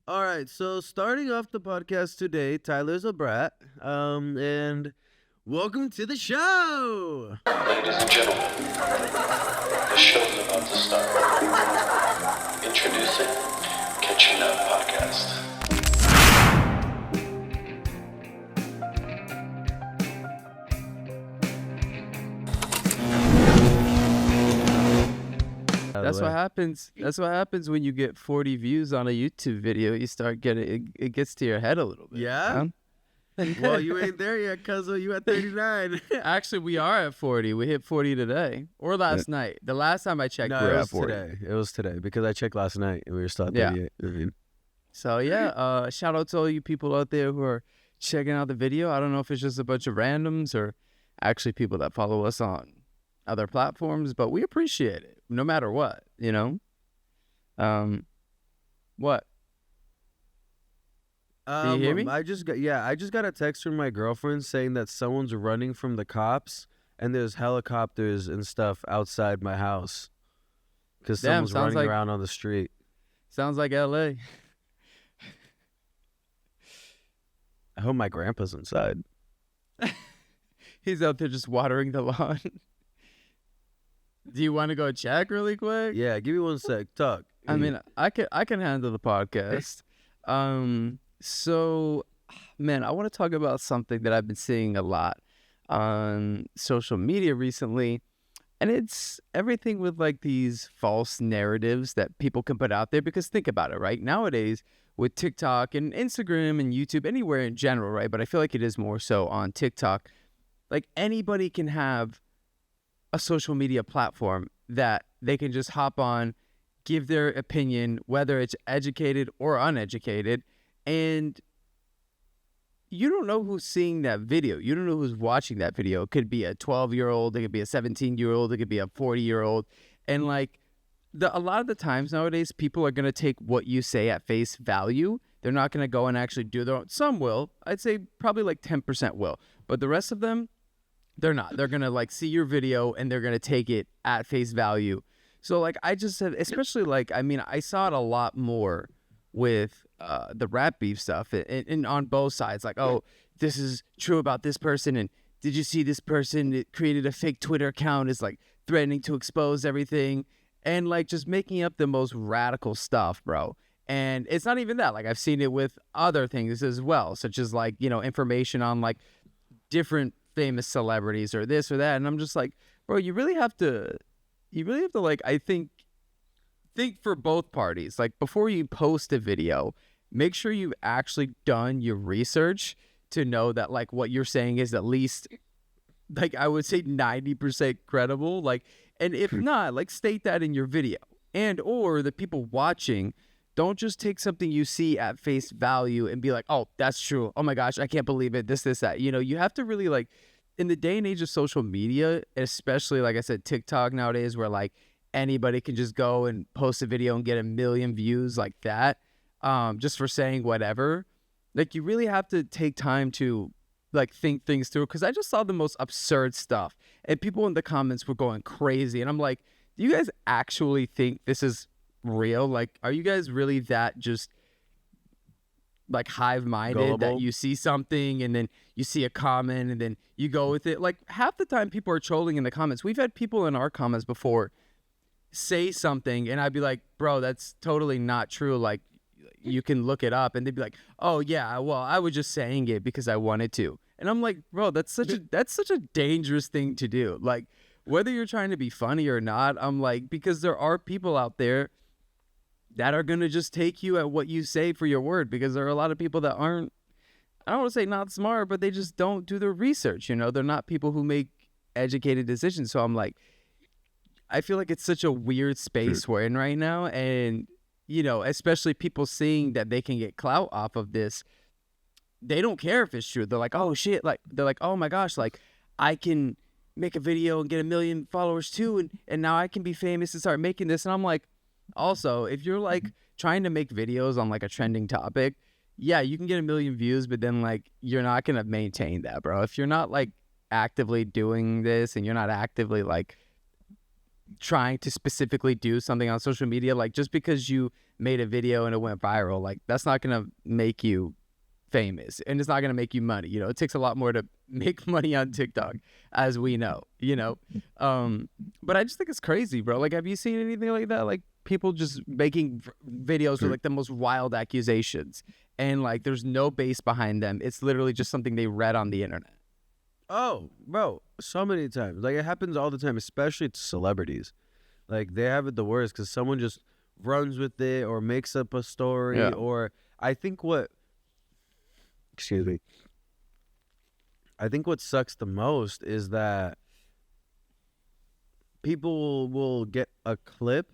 All right, so starting off the podcast today, Tyler's a brat, and welcome to the show! Ladies and gentlemen, the show is about to start. Introducing Catchin podcast. That's what happens. That's what happens when you get 40 views on a YouTube video. You start getting it gets to your head a little bit. Yeah? Well, you ain't there yet, cuz you at 39. Actually, we are at 40. We hit 40 today or last night. The last time I checked, No, we were it at was 40. today. It was today because I checked last night and we were still at Yeah. 38. I mean, So yeah, shout out to all you people out there who are checking out the video. I don't know if it's just a bunch of randoms or actually people that follow us on other platforms, but we appreciate it no matter what, you know. What? Can you hear me? I just got a text from my girlfriend saying that someone's running from the cops and there's helicopters and stuff outside my house because Damn, someone's sounds running like- around on the street. Sounds like LA. I hope my grandpa's inside. He's out there just watering the lawn. Do you want to go check really quick? Yeah, give me one sec. Talk. I mean, I can handle the podcast. So, man, I want to talk about something that I've been seeing a lot on social media recently, and it's everything with like these false narratives that people can put out there. Because think about it, right? Nowadays, with TikTok and Instagram and YouTube, anywhere in general, right? But I feel like it is more so on TikTok. Like anybody can have a social media platform that they can just hop on, give their opinion, whether it's educated or uneducated, and you don't know who's seeing that video. You don't know who's watching that video. It could be a 12-year-old, it could be a 17-year-old, it could be a 40-year-old. And like a lot of the times nowadays, people are going to take what you say at face value. They're not going to go and actually do their own. Some will. I'd say probably like 10% will. But the rest of them, they're not. They're going to like see your video and they're going to take it at face value. So like I just have, especially like, I mean, I saw it a lot more with the rap beef stuff and on both sides. Like, oh, this is true about this person. And did you see this person that created a fake Twitter account is like threatening to expose everything and like just making up the most radical stuff, bro. And it's not even that. Like I've seen it with other things as well, such as like, you know, information on like different famous celebrities or this or that. And I'm just like, bro, you really have to like, I think for both parties, like before you post a video, make sure you've actually done your research to know that like what you're saying is at least like, I would say 90% credible. Like, and if not, like state that in your video. And or the people watching, don't just take something you see at face value and be like, oh, that's true. Oh my gosh, I can't believe it. This, that. You know, you have to really like, in the day and age of social media, especially like I said, TikTok nowadays, where like anybody can just go and post a video and get 1 million views like that, just for saying whatever. Like you really have to take time to like think things through. Because I just saw the most absurd stuff and people in the comments were going crazy. And I'm like, do you guys actually think this is real? Like, are you guys really that just like hive-minded Gullible? that you see something and then you see a comment and then you go with it? Like half the time people are trolling in the comments. We've had people in our comments before say something and I'd be like, bro, that's totally not true. Like you can look it up. And they'd be like, oh yeah, well, I was just saying it because I wanted to. And I'm like, bro, that's such a dangerous thing to do. Like whether you're trying to be funny or not, I'm like, because there are people out there that are going to just take you at what you say for your word, because there are a lot of people that aren't, I don't want to say not smart, but they just don't do their research. You know, they're not people who make educated decisions. So I'm like, I feel like it's such a weird space we're in right now. And, you know, especially people seeing that they can get clout off of this. They don't care if it's true. They're like, oh shit. Like, they're like, oh my gosh, like I can make a video and get 1 million followers too. And now I can be famous and start making this. And I'm like, also, if you're like trying to make videos on like a trending topic, yeah, you can get 1 million views, but then like you're not going to maintain that, bro. If you're not like actively doing this and you're not actively like trying to specifically do something on social media. Like, just because you made a video and it went viral, like, that's not gonna make you famous, and it's not gonna make you money. It takes a lot more to make money on TikTok, as we know. But I just think it's crazy, bro. Like, have you seen anything like that? Like, people just making videos with like the most wild accusations, and like there's no base behind them. It's literally just something they read on the internet. Oh, bro, so many times. Like, it happens all the time, especially to celebrities. Like, they have it the worst because someone just runs with it or makes up a story. Yeah. Or I think what sucks the most is that people will get a clip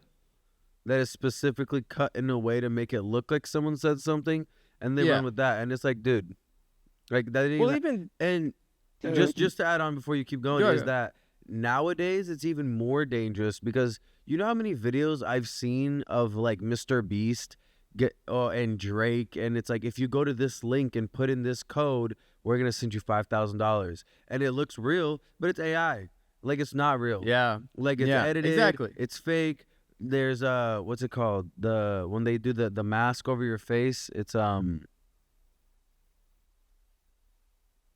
that is specifically cut in a way to make it look like someone said something, and they run with that. And it's like, dude, like that. Just to add on before you keep going, that nowadays it's even more dangerous because you know how many videos I've seen of like Mr. Beast and Drake, and it's like, if you go to this link and put in this code, we're gonna send you $5,000, and it looks real, but it's AI. Like, it's not real. Yeah. Like, it's edited. Exactly. It's fake. There's what's it called? When they do the mask over your face, it's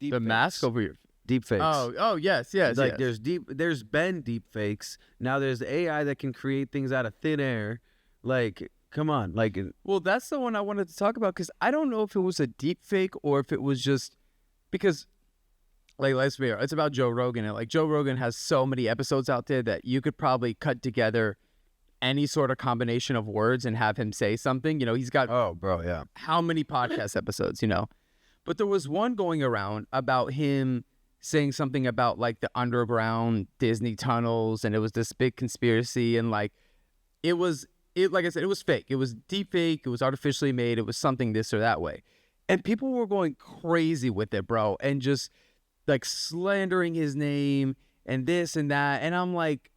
The mask over your Deepfakes. Oh yes. Like, there's been deepfakes. Now there's AI that can create things out of thin air. Like, come on. Like, well, that's the one I wanted to talk about, because I don't know if it was a deepfake or if it was just because, like, let's be real, it's about Joe Rogan, and like Joe Rogan has so many episodes out there that you could probably cut together any sort of combination of words and have him say something. He's got how many podcast episodes, But there was one going around about him saying something about like the underground Disney tunnels, and it was this big conspiracy, and like like I said, it was fake. It was deep fake. It was artificially made. It was something this or that way. And people were going crazy with it, bro, and just like slandering his name and this and that. And I'm like,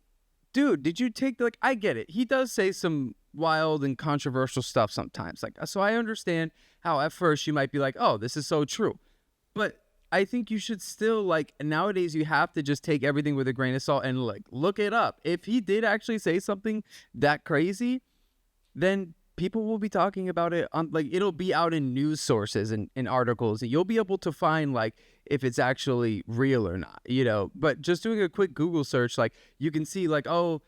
dude, did you take I get it. He does say some wild and controversial stuff sometimes. Like, so I understand how at first you might be like, oh, this is so true. But I think you should still, like, nowadays you have to just take everything with a grain of salt and like look it up. If he did actually say something that crazy, then people will be talking about it on, like, it'll be out in news sources and in articles, and you'll be able to find like if it's actually real or not, But just doing a quick Google search, like, you can see like, oh,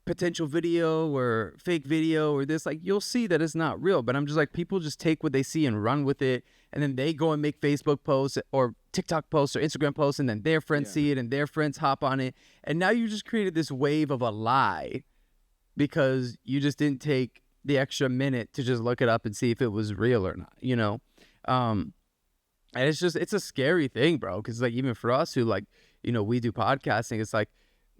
potential video or fake video or this, like, you'll see that it's not real. But I'm just like, people just take what they see and run with it, and then they go and make Facebook posts or TikTok posts or Instagram posts, and then their friends see it and their friends hop on it, and now you just created this wave of a lie because you just didn't take the extra minute to just look it up and see if it was real or not, and it's a scary thing, bro, because like, even for us who, like, we do podcasting, it's like,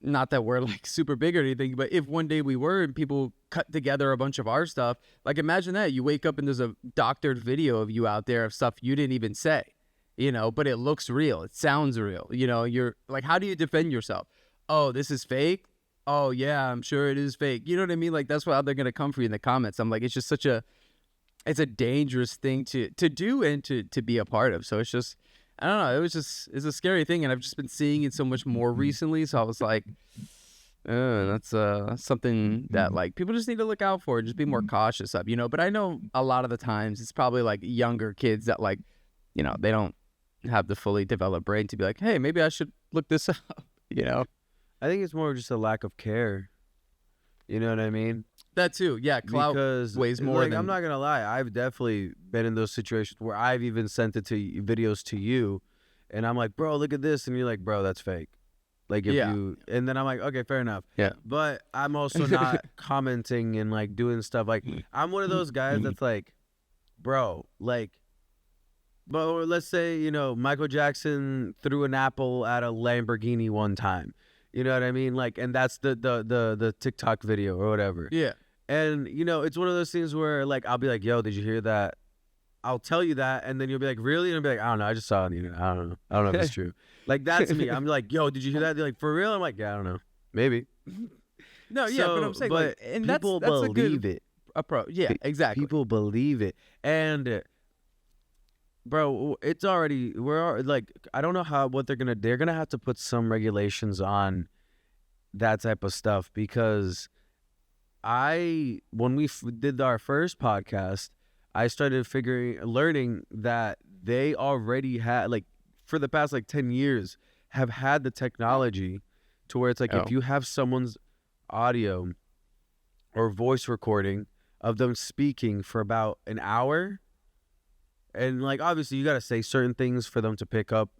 not that we're like super big or anything, but if one day we were and people cut together a bunch of our stuff, like, imagine that you wake up and there's a doctored video of you out there of stuff you didn't even say, but it looks real, it sounds real, you're like, how do you defend yourself? Oh, this is fake. Oh yeah, I'm sure it is fake. You know what I mean? Like, that's how they're gonna come for you in the comments. I'm like, it's just it's a dangerous thing to do and to be a part of. So it's just, I don't know. It's a scary thing, and I've just been seeing it so much more recently. So I was like, that's something that like people just need to look out for and just be more cautious of, But I know a lot of the times it's probably like younger kids that, like, they don't have the fully developed brain to be like, hey, maybe I should look this up, I think it's more just a lack of care. You know what I mean? That too, yeah. Clout weighs more. Like, I'm not gonna lie, I've definitely been in those situations where I've even sent it to videos to you, and I'm like, bro, look at this, and you're like, bro, that's fake. Like, if you, and then I'm like, okay, fair enough. Yeah. But I'm also not commenting and like doing stuff. Like, I'm one of those guys that's like, bro, like, but let's say, Michael Jackson threw an apple at a Lamborghini one time. You know what I mean? Like, and that's the TikTok video or whatever. Yeah. And, it's one of those things where, like, I'll be like, yo, did you hear that? I'll tell you that, and then you'll be like, really? And I'll be like, I don't know. I just saw it on the internet. I don't know if it's true. Like, that's me. I'm like, yo, did you hear that? They're like, for real? I'm like, yeah, I don't know. Maybe. No, yeah, but I'm saying, like, and people that's believe a good it. approach. Yeah, exactly. People believe it. And, bro, it's already, like, I don't know they're going to have to put some regulations on that type of stuff, because when we did our first podcast, I started learning that they already had, like, for the past like 10 years, have had the technology to where it's like, if you have someone's audio or voice recording of them speaking for about an hour, and like obviously you got to say certain things for them to pick up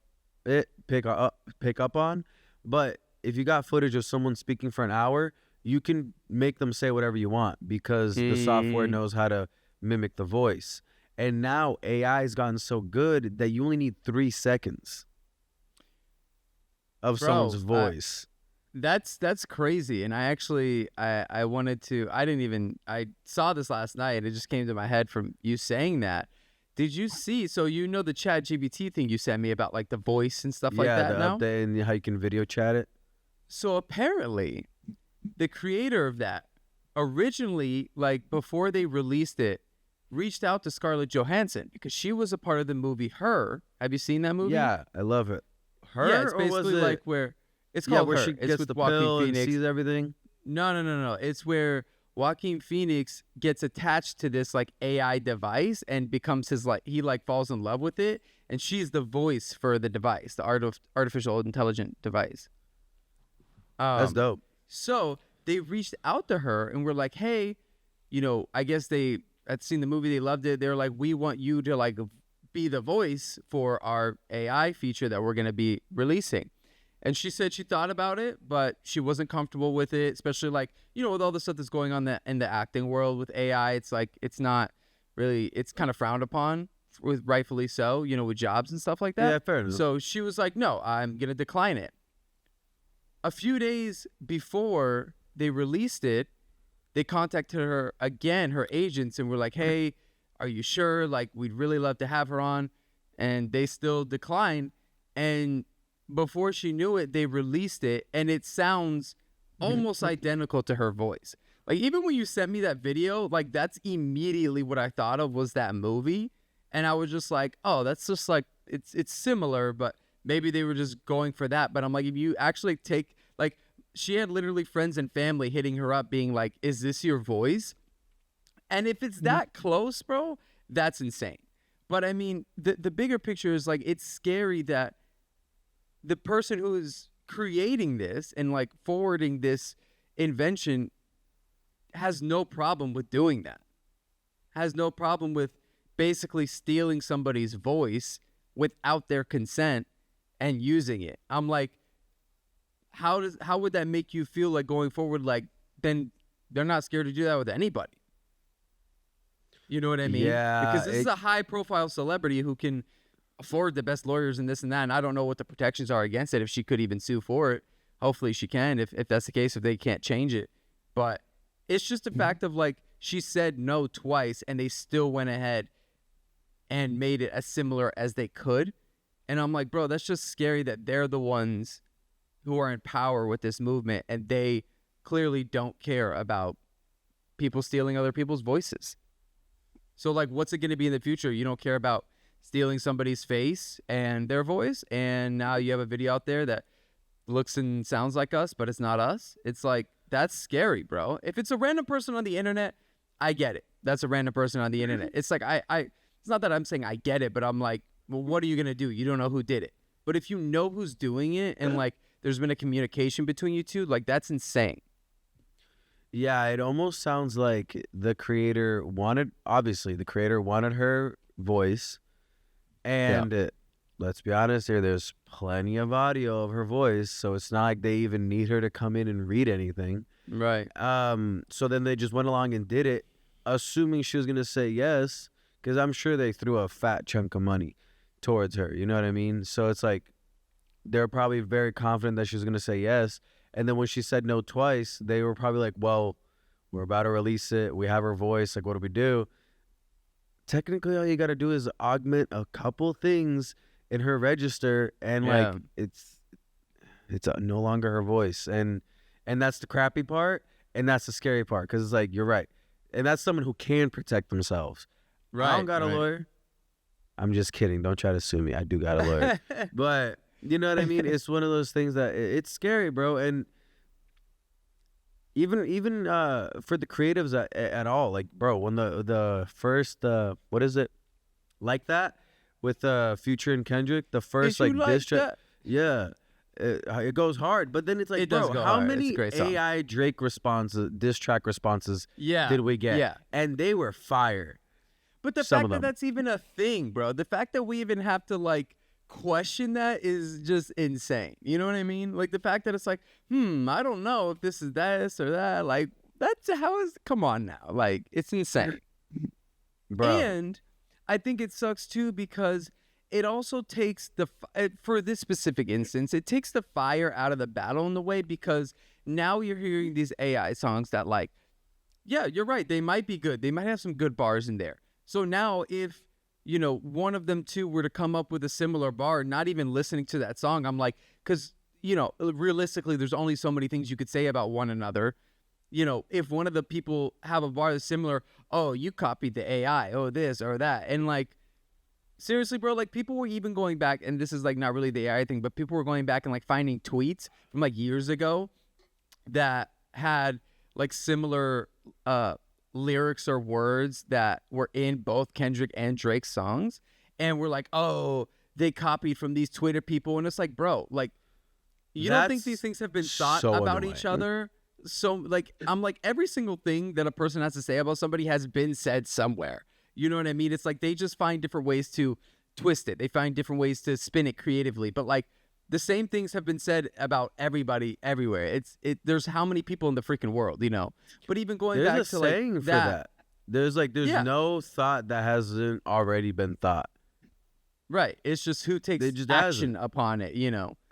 on, but if you got footage of someone speaking for an hour, you can make them say whatever you want, because the software knows how to mimic the voice. And now AI has gotten so good that you only need 3 seconds of someone's voice. That's crazy. And I saw this last night, and it just came to my head from you saying that. Did you see, so the ChatGPT thing you sent me about like the voice and stuff like that now? Yeah, the update and how you can video chat it. So apparently the creator of that originally, like before they released it, reached out to Scarlett Johansson because she was a part of the movie Her. Have you seen that movie? Yeah, I love it. Her? Yeah, it's basically like where it's called where Her. she It's gets with the Joaquin pill Phoenix. and sees everything? No. It's where Joaquin Phoenix gets attached to this like AI device and becomes his, like, he like falls in love with it, and she's the voice for the device, the artificial intelligent device. That's dope. So they reached out to her and were like, hey, I guess they had seen the movie, they loved it. They were like, we want you to like be the voice for our AI feature that we're going to be releasing. And she said she thought about it, but she wasn't comfortable with it, especially like, with all the stuff that's going on in the acting world with AI. It's like, it's not really, it's kind of frowned upon, with rightfully so, with jobs and stuff like that. Yeah, fair enough. So she was like, no, I'm going to decline it. A few days before they released it, they contacted her again, her agents, and were like, hey, are you sure? Like, we'd really love to have her on. And they still declined. And before she knew it, they released it, and it sounds almost identical to her voice. Like, even when you sent me that video, like, that's immediately what I thought of was that movie. And I was just like, oh, that's just like, it's similar, but maybe they were just going for that. But I'm like, if you actually take, like, she had literally friends and family hitting her up being like, is this your voice? And if it's that close, bro, that's insane. But I mean, the bigger picture is like, it's scary that the person who is creating this and like forwarding this invention has no problem with doing that. Has no problem with basically stealing somebody's voice without their consent and using it. I'm like, how would that make you feel like going forward? Like, then they're not scared to do that with anybody. You know what I mean? Yeah. Because this is a high profile celebrity who can afford the best lawyers and this and that. And I don't know what the protections are against it, if she could even sue for it. Hopefully she can, if that's the case, if they can't change it. But it's just a fact of like, she said no twice and they still went ahead and made it as similar as they could. And I'm like, bro, that's just scary that they're the ones who are in power with this movement, and they clearly don't care about people stealing other people's voices. So like, what's it going to be in the future? You don't care about stealing somebody's face and their voice, and now you have a video out there that looks and sounds like us, but it's not us. It's like, that's scary, bro. If it's a random person on the internet, I get it. That's a random person on the internet. It's like, it's not that I'm saying I get it, but I'm like, well, what are you going to do? You don't know who did it. But if you know who's doing it, and like, there's been a communication between you two, like, that's insane. Yeah, it almost sounds like the creator wanted her voice, and let's be honest here, there's plenty of audio of her voice, so it's not like they even need her to come in and read anything. Right. So then they just went along and did it, assuming she was going to say yes, because I'm sure they threw a fat chunk of money towards her, you know what I mean? So it's like, they're probably very confident that she was going to say yes. And then when she said no twice, they were probably like, well, we're about to release it. We have her voice. Like, what do we do? Technically, all you got to do is augment a couple things in her register, and like, it's no longer her voice. And that's the crappy part. And that's the scary part. Cause it's like, you're right. And that's someone who can protect themselves. Right. I don't got a lawyer. I'm just kidding. Don't try to sue me. I do got a lawyer. But you know what I mean? It's one of those things that it's scary, bro. And even for the creatives at all, like, bro, when the first what is it, like that, with Future and Kendrick, the first like diss track, yeah, it goes hard. But then it's like, It bro, does go how hard. It's a many great song. AI Drake responses, diss track responses Yeah. did we get? Yeah. And they were fire. But the Some fact of that them. that's even a thing, bro, the fact that we even have to like question that is just insane. You know what I mean? Like the fact that it's like, I don't know if this is this or that. Like that's come on now. Like it's insane. Bro. And I think it sucks too because it also takes for this specific instance, it takes the fire out of the battle in the way, because now you're hearing these AI songs that like, yeah, you're right. They might be good. They might have some good bars in there. So now if, one of them two were to come up with a similar bar, not even listening to that song, I'm like, because, realistically, there's only so many things you could say about one another. If one of the people have a bar that's similar, oh, you copied the AI, oh, this or that. And like, seriously, bro, like people were even going back, and this is like not really the AI thing, but people were going back and like finding tweets from like years ago that had like similar lyrics or words that were in both Kendrick and Drake's songs. And we're like, oh, they copied from these Twitter people. And it's like, bro, like, you don't think these things have been thought so about annoying. each other? So like, I'm like, every single thing that a person has to say about somebody has been said somewhere. You know what I mean? It's like they just find different ways to twist it. They find different ways to spin it creatively. But like the same things have been said about everybody everywhere. There's how many people in the freaking world, But even going There's back a to like saying for that. There's Yeah. no thought that hasn't already been thought. Right. It's just who takes They just action upon it,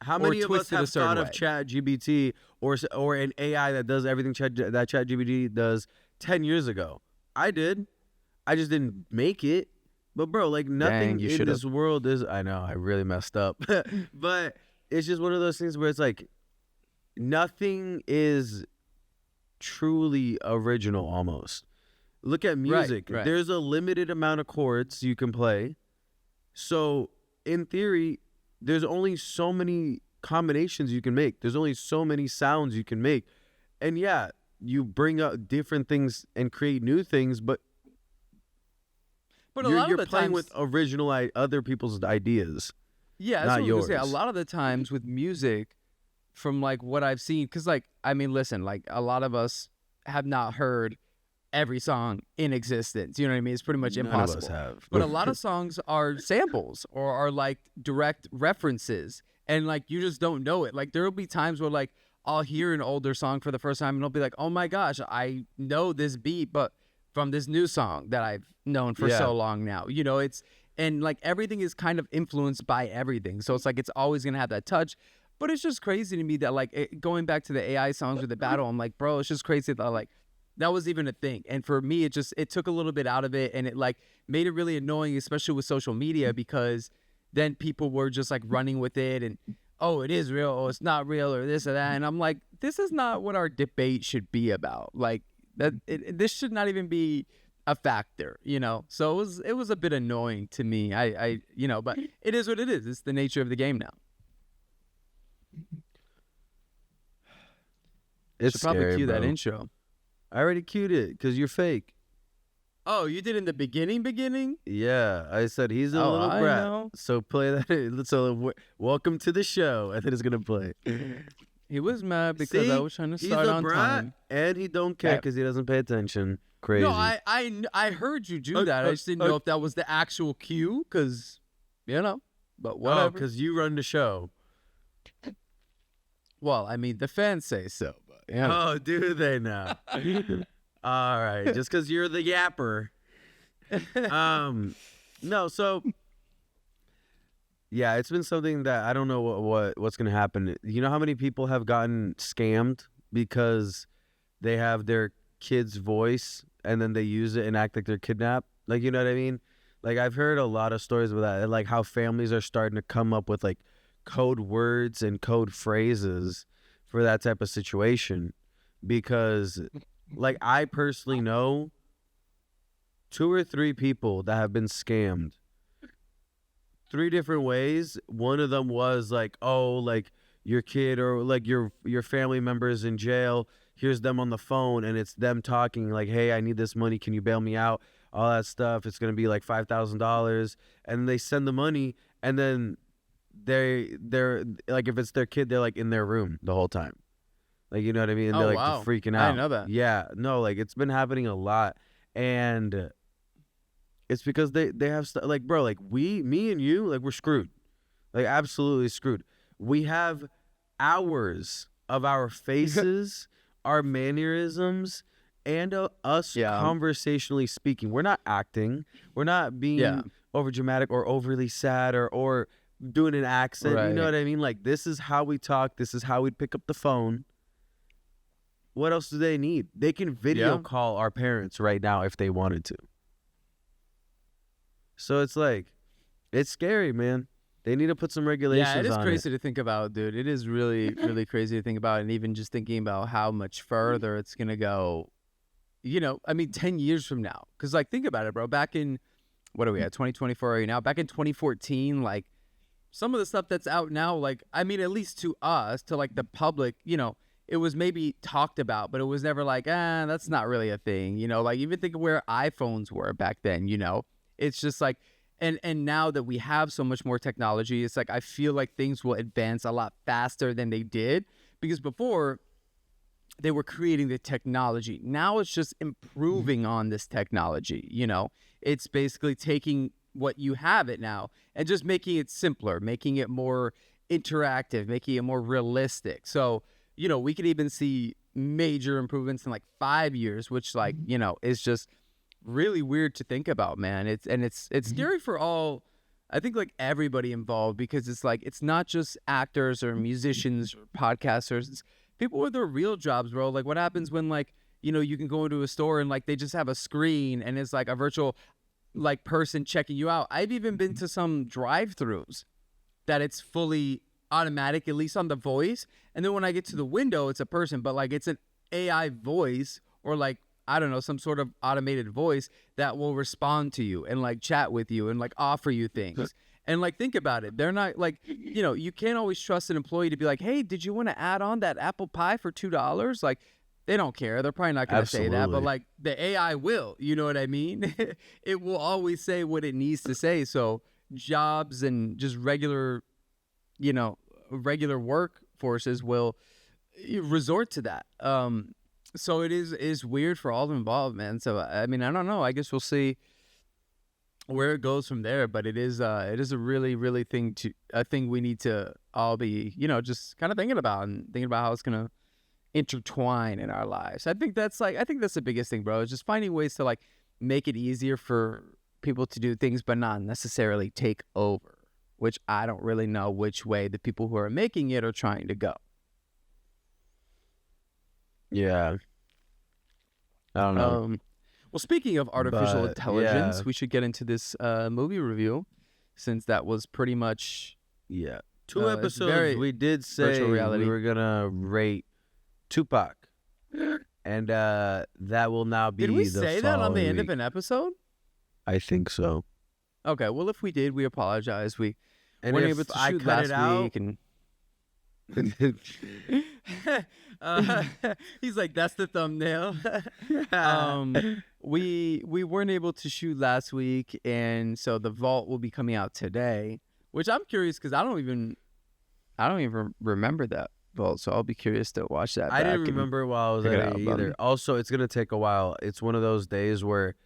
How or many of us twist it a have certain thought of way. ChatGPT or an AI that does everything that ChatGPT does 10 years ago? I did. I just didn't make it. But bro, like nothing you in should've. this world is. I know I really messed up, but it's just one of those things where it's like nothing is truly original. Almost. Look at music. right. There's a limited amount of chords you can play. So in theory, there's only so many combinations you can make. There's only so many sounds you can make. And yeah, you bring up different things and create new things, but But a lot you're of the playing times, with original other people's ideas. yeah, that's not what I was gonna say. A yours. lot of the times with music, from like what I've seen, because like I mean, listen, like a lot of us have not heard every song in existence. You know what I mean? It's pretty much None of impossible. us have. But a lot of songs are samples or are like direct references, and like you just don't know it. Like there will be times where like I'll hear an older song for the first time and I'll be like, oh my gosh, I know this beat, but from this new song that I've known for Yeah. so long now. And like everything is kind of influenced by everything. So it's like it's always gonna have that touch. But it's just crazy to me that like going back to the AI songs or the battle, I'm like, bro, it's just crazy that like that was even a thing. And for me, it took a little bit out of it, and it like made it really annoying, especially with social media, because then people were just like running with it and, oh, it is real, oh, it's not real, or this or that. And I'm like, this is not what our debate should be about. Like this should not even be a factor, So it was a bit annoying to me. But it is what it is. It's the nature of the game now. It's Should probably scary, cue that bro. intro. I already cued it because you're fake. Oh, you did in the beginning? Yeah, I said he's a little I brat. know. So play that. So welcome to the show, and then it's gonna play. He was mad because See? I was trying to He's start a on brat, time. and he don't care Yeah. because he doesn't pay attention. Crazy. No, I heard you do that. I just didn't know if that was the actual cue, because, but whatever. because you run the show. Well, I mean, the fans say so, but Oh, do they now? All right, just because you're the yapper. No, so yeah, it's been something that I don't know what's gonna happen. You know how many people have gotten scammed because they have their kid's voice and then they use it and act like they're kidnapped? Like, you know what I mean? Like, I've heard a lot of stories about that, and like how families are starting to come up with like code words and code phrases for that type of situation, because like I personally know 2 or 3 people that have been scammed 3 different ways. One of them was like, oh, like your kid or like your family member is in jail. here's them on the phone, and it's them talking like, hey, I need this money, can you bail me out, all that stuff. It's gonna be like $5,000, and they send the money, and then they're like, if it's their kid, they're like in their room the whole time, like, you know what I mean? And they're like freaking out. I didn't know that. Yeah, no, like it's been happening a lot, and it's because they have stuff like, bro, like me and you, like we're screwed, like absolutely screwed. We have hours of our faces, our mannerisms, and us conversationally speaking. We're not acting. We're not being over dramatic or overly sad or doing an accent. Right. You know what I mean? Like, this is how we talk. This is how we'd pick up the phone. What else do they need? They can video call our parents right now if they wanted to. So it's like, it's scary, man. They need to put some regulations on it. Yeah, it is crazy to think about, dude. It is really, really crazy to think about. And even just thinking about how much further it's going to go, you know, I mean, 10 years from now. Because, like, think about it, bro. Back in, what are we at, 2024 right now? Back in 2014, like, some of the stuff that's out now, like, I mean, at least to us, to, like, the public, you know, it was maybe talked about, but it was never like, that's not really a thing. You know, like, even think of where iPhones were back then, you know? It's just like, and now that we have so much more technology, it's like I feel like things will advance a lot faster than they did, because before they were creating the technology. Now it's just improving on this technology, you know? It's basically taking what you have it now and just making it simpler, making it more interactive, making it more realistic. So, you know, we could even see major improvements in like 5 years, which, like, you know, is just really weird to think about, man. It's scary for all, I think, like everybody involved, because it's like, it's not just actors or musicians or podcasters. It's people with their real jobs, bro. Like, what happens when, like, you know, you can go into a store and like they just have a screen and it's like a virtual like person checking you out. I've even been to some drive-throughs that it's fully automatic, at least on the voice. And then when I get to the window, it's a person, but like it's an AI voice, or like, I don't know, some sort of automated voice that will respond to you and like chat with you and like offer you things. And like, think about it. They're not like, you know, you can't always trust an employee to be like, hey, did you want to add on that apple pie for $2? Like, they don't care. They're probably not going to say that, but like the AI will, you know what I mean? It will always say what it needs to say. So jobs and just regular, you know, regular workforces will resort to that. So it is weird for all involved, man. So, I mean, I don't know. I guess we'll see where it goes from there. But it is a really, really thing we need to all be, you know, just kind of thinking about how it's going to intertwine in our lives. I think that's the biggest thing, bro. Is just finding ways to like make it easier for people to do things, but not necessarily take over, which I don't really know which way the people who are making it are trying to go. Yeah. I don't know. Well, speaking of artificial intelligence, we should get into this movie review, since that was pretty much 2 episodes. We did say we were gonna rate Tupac, and that will now be. Did we say that on the end of an episode? I think so. Okay, well, if we did, we apologize. We weren't able to shoot last week, and he's like, that's the thumbnail. We weren't able to shoot last week, and so the vault will be coming out today, which I'm curious, because I don't even remember that vault, so I'll be curious to watch that. I didn't remember while I was at it either. Also, it's gonna take a while. It's one of those days where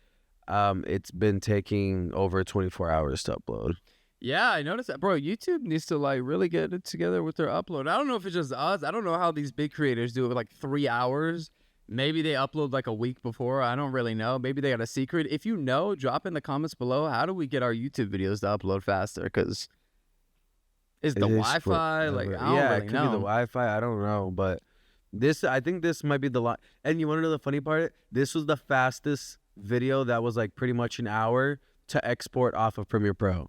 it's been taking over 24 hours to upload. Yeah, I noticed that, bro. YouTube needs to like really get it together with their upload. I don't know if it's just us. I don't know how these big creators do it with like 3 hours. Maybe they upload like a week before. I don't really know. Maybe they got a secret. If you know, drop in the comments below. How do we get our YouTube videos to upload faster? Because is the Wi-Fi like? I don't really it could know. be the Wi-Fi. I don't know, but I think this might be the line. And you want to know the funny part? This was the fastest video that was like pretty much an hour to export off of Premiere Pro.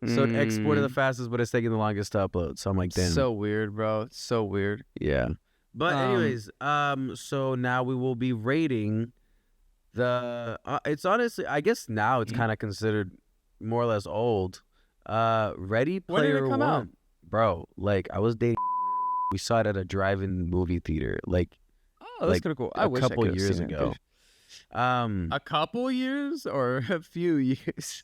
So it exported the fastest, but it's taking the longest to upload. So I'm like, damn. So weird, bro. It's so weird. Yeah. But anyways, so now we will be rating the. It's honestly, I guess now it's kind of considered more or less old. Ready Player When did it come out? Bro. Like I was dating. We saw it at a drive-in movie theater. Like Oh, that's kind of cool. I wish I couple could have years seen it, ago. dude. A couple years or a few years?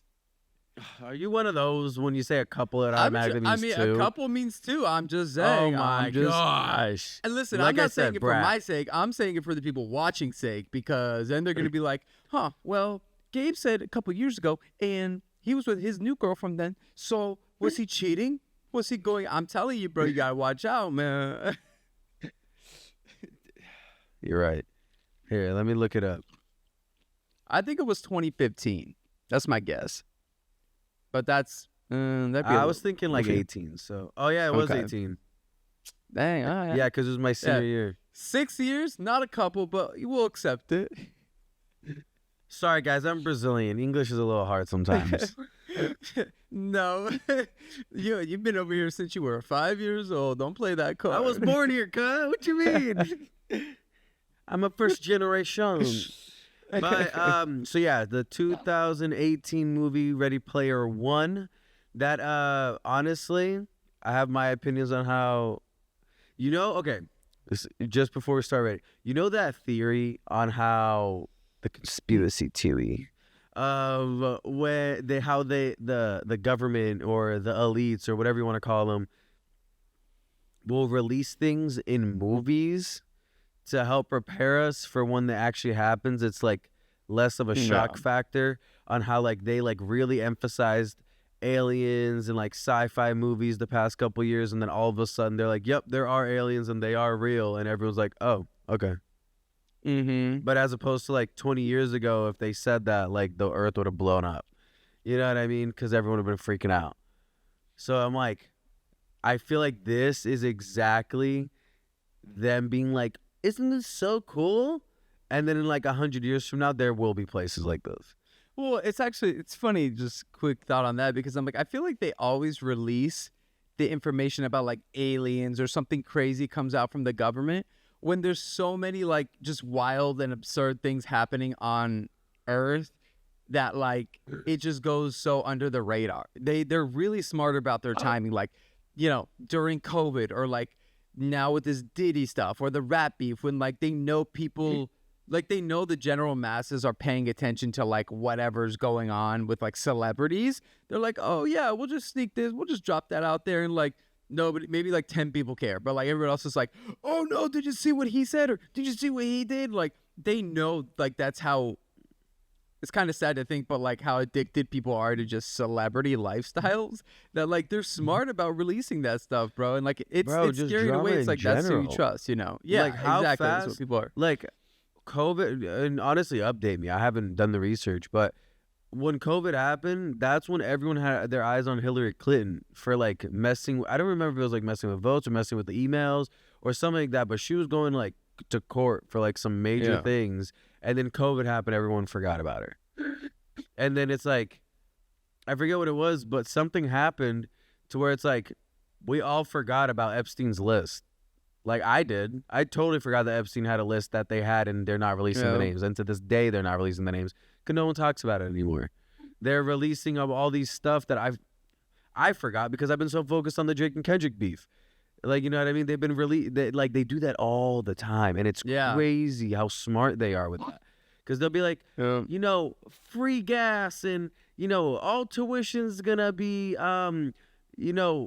Are you one of those when you say a couple, it I automatically means mean, two? a couple means two. I'm just Oh saying. my gosh! And listen, Like I'm not I saying said, it for Brad. my sake. I'm saying it for the people watching sake, because then they're going to be like, huh, well, Gabe said a couple years ago, and he was with his new girlfriend then. So was he cheating? Was he going? I'm telling you, bro, you got to watch out, man. You're right. Here, let me look it up. I think it was 2015. That's my guess. But that'd be I was thinking like 18. So, oh yeah, it was Okay. 18. Dang, all right. Yeah, because it was my senior year. 6 years, not a couple, but we'll accept it. Sorry, guys, I'm Brazilian. English is a little hard sometimes. No, you've been over here since you were 5 years old. Don't play that card. I was born here, cuz. What you mean? I'm a first generation. But so yeah, the 2018 movie Ready Player One. That honestly, I have my opinions on how. Okay. Just before we start, ready. You know that theory on how the conspiracy theory of the government or the elites or whatever you want to call them will release things in movies to help prepare us for when that actually happens. It's like less of a shock factor on how like they like really emphasized aliens and like sci-fi movies the past couple years, and then all of a sudden they're like, yep, there are aliens and they are real, and everyone's like, oh, okay. But as opposed to like 20 years ago, if they said that, like the earth would have blown up, you know what I mean, because everyone would have been freaking out. So I'm like, I feel like this is exactly them being like, isn't this so cool? And then in like 100 years from now, there will be places like this. Well, it's funny, just quick thought on that, because I'm like, I feel like they always release the information about like aliens or something crazy comes out from the government when there's so many like just wild and absurd things happening on Earth that like it just goes so under the radar. They're really smart about their timing, like, during COVID or like now with this Diddy stuff or the rap beef, when like they know people. Like, they know the general masses are paying attention to, like, whatever's going on with, like, celebrities. They're like, oh, yeah, we'll just sneak this. We'll just drop that out there. And, like, nobody, maybe, like, 10 people care. But, like, everyone else is like, oh, no, did you see what he said? Or did you see what he did? Like, they know, like, that's how, it's kind of sad to think, but, like, how addicted people are to just celebrity lifestyles. That, like, they're smart about releasing that stuff, bro. And, like, it's scary in a way. It's like, that's who you trust, Yeah, like, how exactly. fast, That's what people are. Like, COVID, and honestly, update me. I haven't done the research, but when COVID happened, that's when everyone had their eyes on Hillary Clinton for like messing. I don't remember if it was like messing with votes or messing with the emails or something like that, but she was going like to court for like some major things. And then COVID happened. Everyone forgot about her. And then it's like, I forget what it was, but something happened to where it's like, we all forgot about Epstein's list. Like I did. I totally forgot that Epstein had a list that they had and they're not releasing the names. And to this day, they're not releasing the names because no one talks about it anymore. They're releasing all these stuff that I forgot because I've been so focused on the Drake and Kendrick beef. Like, you know what I mean? They've been they do that all the time. And it's crazy how smart they are with that. Because they'll be like, free gas and, all tuition's going to be,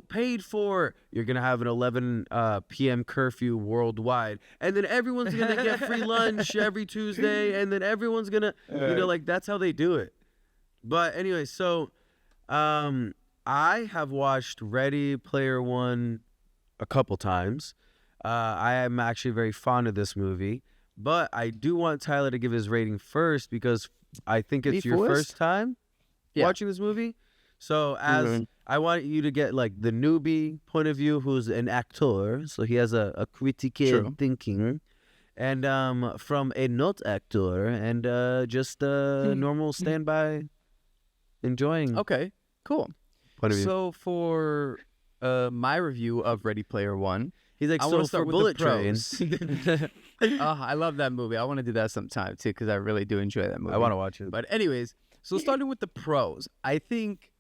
paid for. You're going to have an 11 p.m. curfew worldwide. And then everyone's going to get free lunch every Tuesday. And then everyone's going to, like that's how they do it. But anyway, so I have watched Ready Player One a couple times. I am actually very fond of this movie. But I do want Tyler to give his rating first because I think it's your first time watching this movie. So as I want you to get like the newbie point of view, who's an actor, so he has a critical thinking, and from a not actor and just a normal standby enjoying. Okay, cool. Point of view. So for my review of Ready Player One, he's like, so for Bullet Trains. I love that movie. I want to do that sometime too because I really do enjoy that movie. I want to watch it. But anyways, so starting with the pros, I think.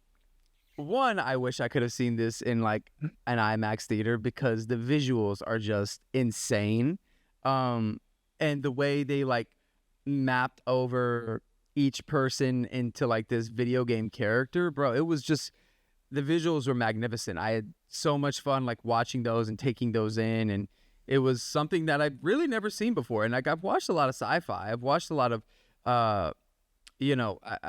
One, I wish I could have seen this in like an IMAX theater because the visuals are just insane. And and the way they like mapped over each person into like this video game character, bro, it was just, the visuals were magnificent. I had so much fun like watching those and taking those in, and it was something that I've really never seen before. And like I've watched a lot of sci-fi, I've watched a lot of I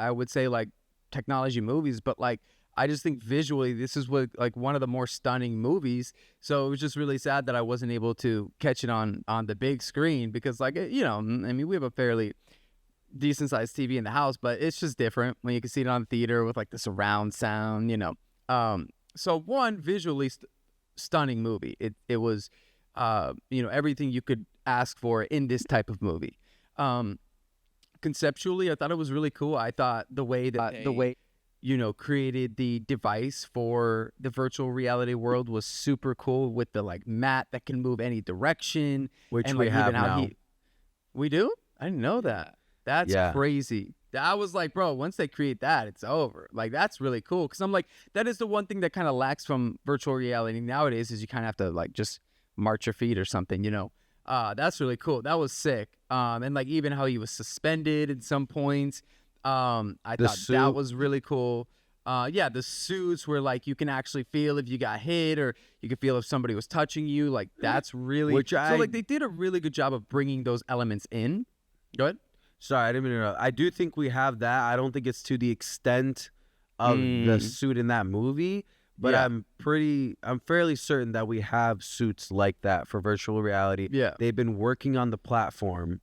would say like technology movies, but like I just think visually this is what like one of the more stunning movies. So it was just really sad that I wasn't able to catch it on the big screen, because like, I mean, we have a fairly decent sized TV in the house, but it's just different when you can see it on the theater with like the surround sound, So one, visually stunning movie. It was everything you could ask for in this type of movie. Conceptually, I thought it was really cool. I thought the way created the device for the virtual reality world was super cool, with the like mat that can move any direction, which and we like, have now. We do? I didn't know that. That's crazy. I was like, bro, once they create that, it's over. Like, that's really cool. Because I'm like, that is the one thing that kind of lacks from virtual reality nowadays, is you kind of have to like just march your feet or something, That's really cool. That was sick. And like even how he was suspended at some points. I thought that was really cool. The suits where like you can actually feel if you got hit, or you can feel if somebody was touching you. Like that's really like they did a really good job of bringing those elements in. Go ahead. Sorry, I didn't mean to interrupt. I do think we have that. I don't think it's to the extent of the suit in that movie, but I'm fairly certain that we have suits like that for virtual reality. Yeah. They've been working on the platform,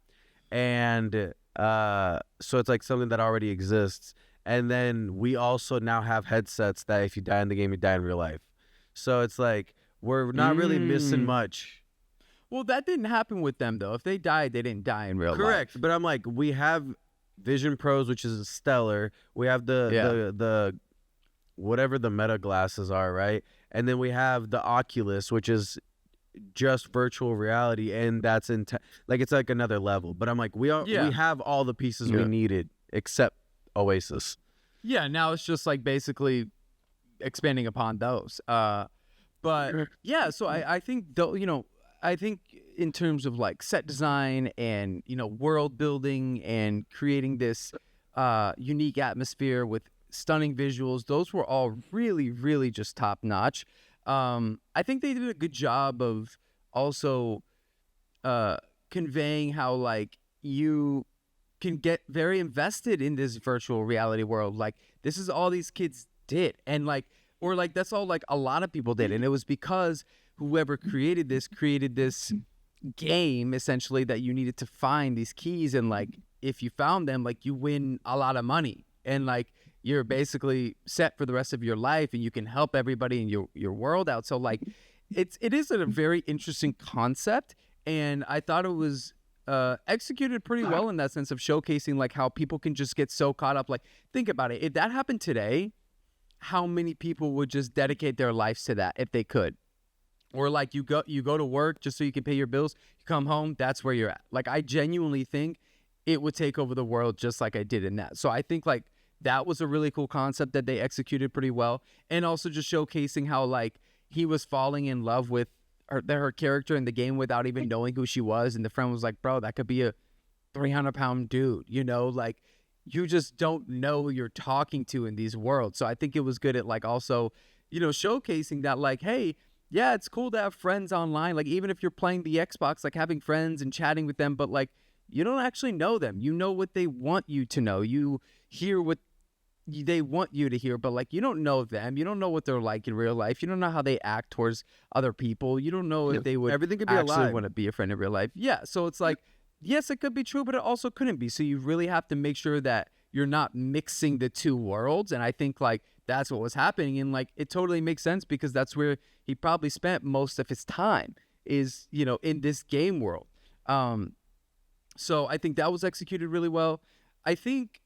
and so it's like something that already exists. And then we also now have headsets that if you die in the game, you die in real life. So it's like we're not really missing much. Well, that didn't happen with them, though. If they died, they didn't die in real life. Correct. But I'm like, we have Vision Pros, which is stellar. We have the whatever the Meta glasses are, right? And then we have the Oculus, which is just virtual reality, and that's it's like another level. But I'm like, we have all the pieces we needed except Oasis. Yeah, now it's just like basically expanding upon those. But yeah, so I think though, I think in terms of like set design and, world building and creating this unique atmosphere with stunning visuals, those were all really, really just top notch. I think they did a good job of also conveying how like you can get very invested in this virtual reality world. Like this is all these kids did, and like, or like that's all like a lot of people did, and it was because whoever created this game essentially that you needed to find these keys, and like if you found them, like you win a lot of money, and like you're basically set for the rest of your life, and you can help everybody in your world out. So like it is a very interesting concept, and I thought it was executed pretty well in that sense of showcasing like how people can just get so caught up. Like think about it, if that happened today, how many people would just dedicate their lives to that if they could? Or like you go to work just so you can pay your bills, you come home, that's where you're at. Like I genuinely think it would take over the world just like I did in that. So I think like that was a really cool concept that they executed pretty well, and also just showcasing how like he was falling in love with her character in the game without even knowing who she was, and the friend was like, bro, that could be a 300-pound dude, like you just don't know who you're talking to in these worlds. So I think it was good at like also, showcasing that like, hey, yeah, it's cool to have friends online. Like even if you're playing the Xbox, like having friends and chatting with them, but like you don't actually know them. You know what they want you to know. You hear what they want you to hear, but like you don't know them. You don't know what they're like in real life. You don't know how they act towards other people. You don't know if they would everything could be actually want to be a friend in real life. Yeah, so it's like, yes, it could be true, but it also couldn't be. So you really have to make sure that you're not mixing the two worlds. And I think like that's what was happening, and like it totally makes sense because that's where he probably spent most of his time is, in this game world. So I think that was executed really well. I think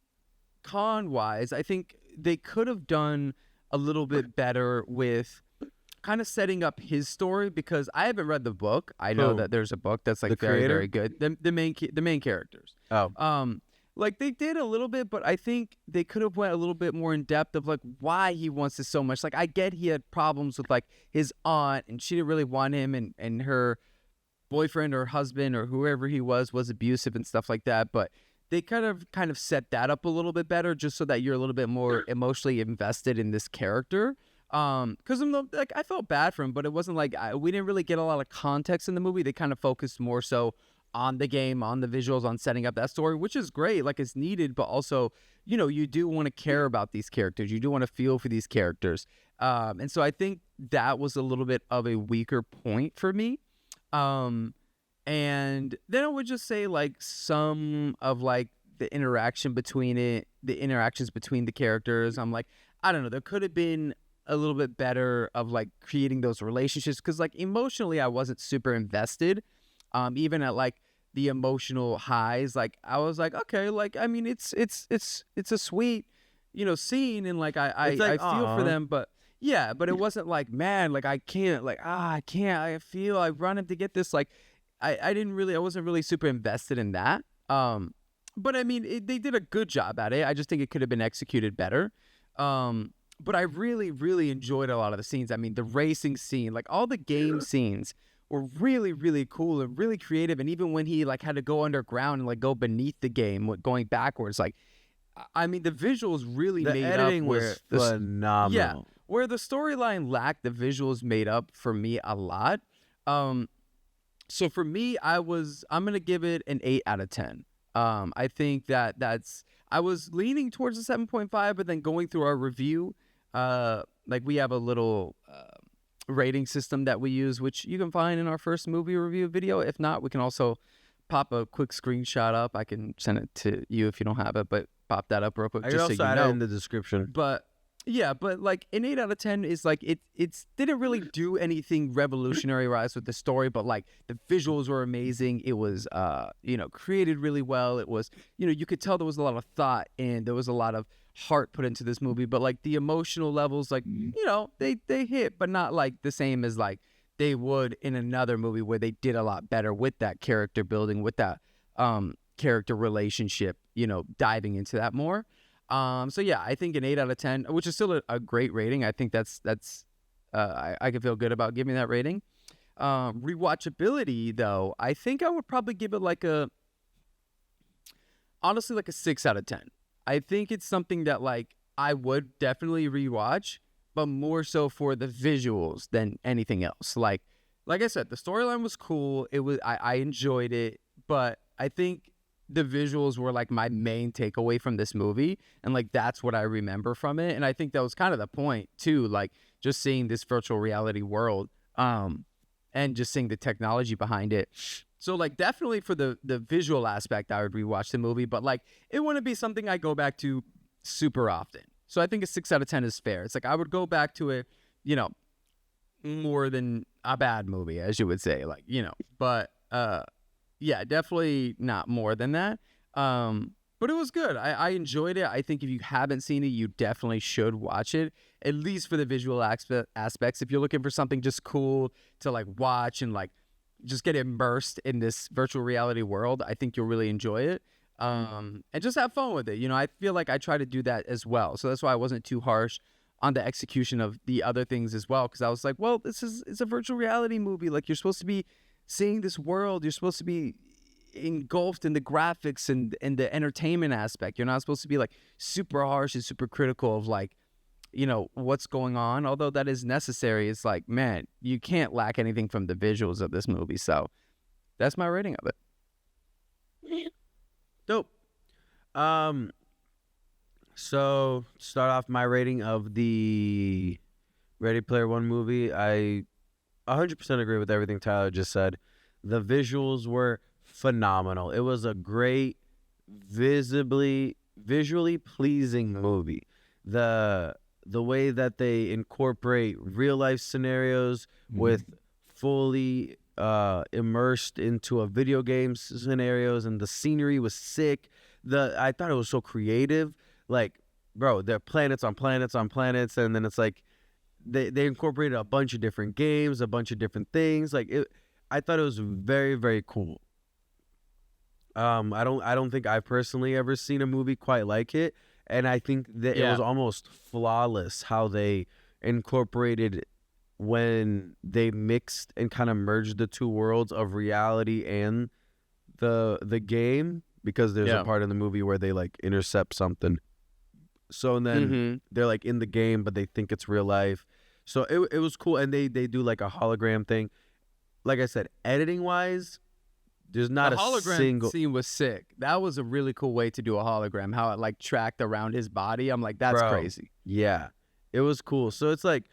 con-wise, I think they could have done a little bit better with kind of setting up his story, because I haven't read the book. I know that there's a book that's like very, very good. The main characters. Like they did a little bit, but I think they could have went a little bit more in depth of like why he wants this so much. Like I get he had problems with like his aunt, and she didn't really want him and her boyfriend or husband or whoever he was abusive and stuff like that. But they kind of set that up a little bit better, just so that you're a little bit more emotionally invested in this character. Because like I felt bad for him, but it wasn't like we didn't really get a lot of context in the movie. They kind of focused more so on the game, on the visuals, on setting up that story, which is great. Like it's needed, but also, you know, you do want to care about these characters. You do want to feel for these characters. And so I think that was a little bit of a weaker point for me. And then I would just say like some of like the interactions between the characters. I'm like, I don't know, there could have been a little bit better of like creating those relationships, because like emotionally I wasn't super invested. Even at like the emotional highs, like I was like, okay, like I mean it's a sweet, you know, scene, and like I feel for them, but yeah, but it wasn't like, man, like I can't, like I can't, I feel I run him to get this, like I wasn't really super invested in that. But I mean they did a good job at it. I just think it could have been executed better. But I really, really enjoyed a lot of the scenes. I mean, the racing scene, like all the game scenes were really, really cool and really creative. And even when he like had to go underground and like go beneath the game, going backwards, like, I mean, the visuals really made up. The editing was phenomenal. Yeah, where the storyline lacked, the visuals made up for me a lot. So for me, I'm gonna give it an 8 out of 10. I think I was leaning towards a 7.5, but then going through our review, like we have a little rating system that we use, which you can find in our first movie review video. If not, we can also pop a quick screenshot up. I can send it to you if you don't have it, but pop that up real quick. I just also add it in the description. But yeah, but like an 8 out of 10 is like it didn't really do anything revolutionary wise with the story, but like the visuals were amazing. It was you know, created really well. It was, you know, you could tell there was a lot of thought and there was a lot of heart put into this movie, but like the emotional levels, like, you know, they hit, but not like the same as like they would in another movie where they did a lot better with that character building, with that character relationship, you know, diving into that more. So yeah, I think an 8 out of 10, which is still a great rating. I think that's I can feel good about giving that rating. Rewatchability though, I think I would probably give it like honestly like a 6 out of 10. I think it's something that like I would definitely rewatch, but more so for the visuals than anything else. Like I said, the storyline was cool. I enjoyed it, but I think the visuals were like my main takeaway from this movie, and like that's what I remember from it. And I think that was kind of the point too, like just seeing this virtual reality world, and just seeing the technology behind it. So like definitely for the visual aspect, I would rewatch the movie, but like it wouldn't be something I go back to super often. So I think a 6 out of 10 is fair. It's like I would go back to it, you know, more than a bad movie, as you would say, like, you know, but yeah, definitely not more than that. But it was good. I enjoyed it. I think if you haven't seen it, you definitely should watch it, at least for the visual aspects. If you're looking for something just cool to like watch and like just get immersed in this virtual reality world, I think you'll really enjoy it. And just have fun with it. You know, I feel like I try to do that as well. So that's why I wasn't too harsh on the execution of the other things as well. Because I was like, well, it's a virtual reality movie. Like you're supposed to be seeing this world. You're supposed to be engulfed in the graphics and the entertainment aspect. You're not supposed to be like super harsh and super critical of like, you know, what's going on. Although that is necessary. It's like, man, you can't lack anything from the visuals of this movie. So that's my rating of it. Dope. So start off my rating of the Ready Player One movie. I 100% agree with everything Tyler just said. The visuals were phenomenal. It was a great, visually pleasing movie. The way that they incorporate real life scenarios with fully immersed into a video game scenarios, and the scenery was sick. I thought it was so creative. Like, bro, they're planets on planets on planets, and then it's like they incorporated a bunch of different games, a bunch of different things. Like I thought it was very, very cool. I don't think I've personally ever seen a movie quite like it, and I think that it was almost flawless how they incorporated when they mixed and kind of merged the two worlds of reality and the game, because there's a part in the movie where they like intercept something. So and then they're like in the game, but they think it's real life. So it was cool, and they do like a hologram thing. Like I said, editing wise, there's not the a hologram single scene was sick. That was a really cool way to do a hologram. How it like tracked around his body. I'm like, that's crazy. Yeah, it was cool. So it's like,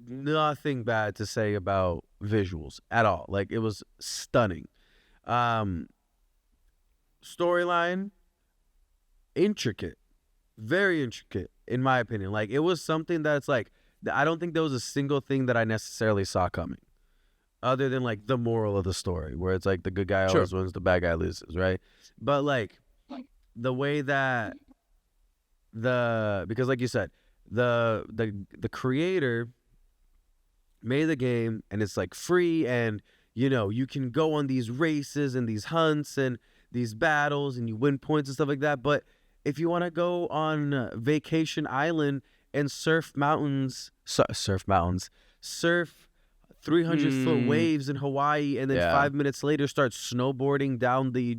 nothing bad to say about visuals at all. Like, it was stunning. Storyline, intricate, very intricate in my opinion. Like, it was something that's like, I don't think there was a single thing that I necessarily saw coming, other than like the moral of the story, where it's like the good guy always wins, the bad guy loses, right? But like the way that because like you said, the creator made the game, and it's like free, and you know, you can go on these races and these hunts and these battles, and you win points and stuff like that. But if you want to go on Vacation Island and surf 300-foot waves in Hawaii, and then 5 minutes later start snowboarding down the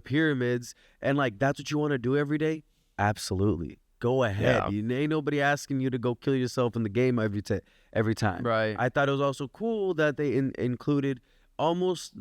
pyramids, and like that's what you want to do every day, absolutely, go ahead. Ain't nobody asking you to go kill yourself in the game every time. Right. I thought it was also cool that they included almost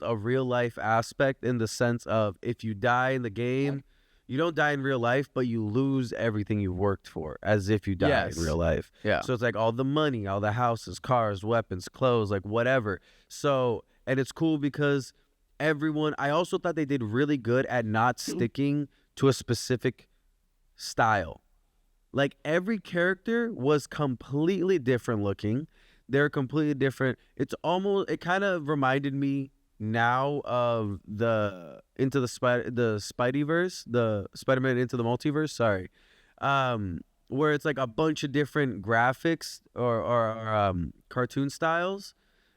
a real life aspect, in the sense of, if you die in the game, you don't die in real life, but you lose everything you've worked for, as if you die in real life. Yeah. So it's like all the money, all the houses, cars, weapons, clothes, like whatever. So, and it's cool because I also thought they did really good at not sticking to a specific style. Like, every character was completely different looking. They're completely different. It kind of reminded me now of the Spideyverse, the Spider-Man Into the Multiverse, where it's like a bunch of different graphics or cartoon styles,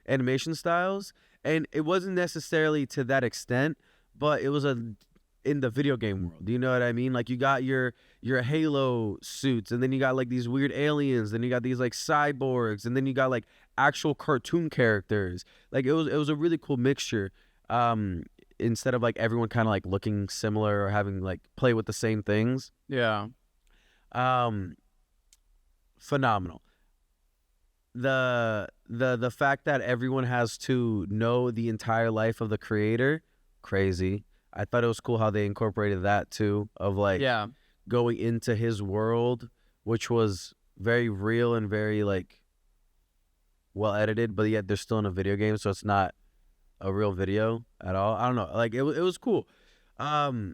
animation styles, and it wasn't necessarily to that extent, but it was in the video game world. Do you know what I mean? Like, you got your Halo suits, and then you got like these weird aliens, then you got these like cyborgs, and then you got like actual cartoon characters. Like, it was a really cool mixture. Instead of like everyone kind of like looking similar or having like play with the same things. Yeah. Phenomenal. The fact that everyone has to know the entire life of the creator, crazy. I thought it was cool how they incorporated that too, of like going into his world, which was very real and very like well edited, but yet they're still in a video game, so it's not a real video at all. I don't know. Like, it was cool. And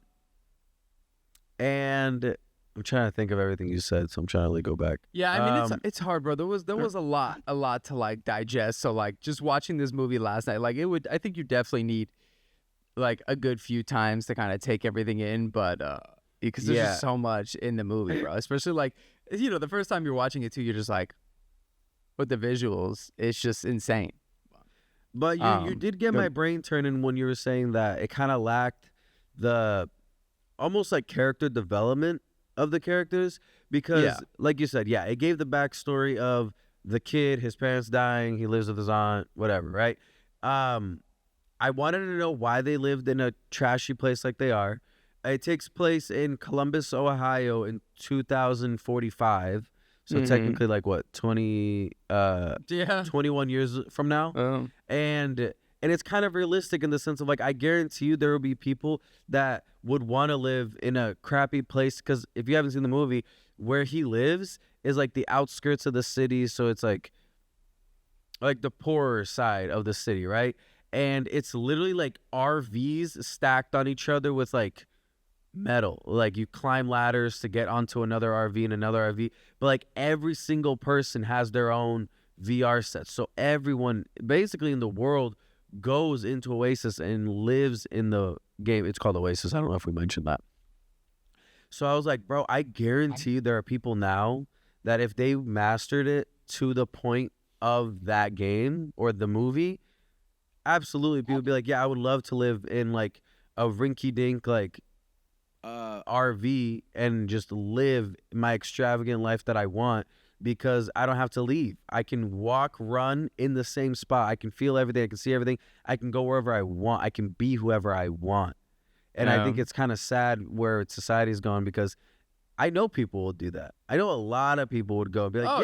I'm trying to think of everything you said, so I'm trying to like go back. Yeah, I mean, it's hard, bro. There was a lot to like digest. So like, just watching this movie last night, like, I think you definitely need like a good few times to kind of take everything in, but because there's just so much in the movie, bro. Especially like, you know, the first time you're watching it too, you're just like, with the visuals, it's just insane. But you did get my brain turning when you were saying that it kind of lacked the almost like character development of the characters, because like you said, it gave the backstory of the kid, his parents dying, he lives with his aunt, whatever, right? I wanted to know why they lived in a trashy place like they are. It takes place in Columbus, Ohio in 2045. So technically like what, 21 years from now? And it's kind of realistic in the sense of like, I guarantee you there will be people that would want to live in a crappy place, because if you haven't seen the movie, where he lives is like the outskirts of the city, so it's like the poorer side of the city, right? And it's literally like RVs stacked on each other with like metal. Like, you climb ladders to get onto another RV and another RV. But like, every single person has their own VR set. So everyone basically in the world goes into Oasis and lives in the game. It's called Oasis. I don't know if we mentioned that. So I was like, bro, I guarantee there are people now that if they mastered it to the point of that game or the movie, absolutely, people would be like, yeah, I would love to live in like a rinky-dink like RV and just live my extravagant life that I want because I don't have to leave. I can walk, run in the same spot. I can feel everything. I can see everything. I can go wherever I want. I can be whoever I want. And I think it's kind of sad where society's gone because I know people will do that. I know a lot of people would go and be like,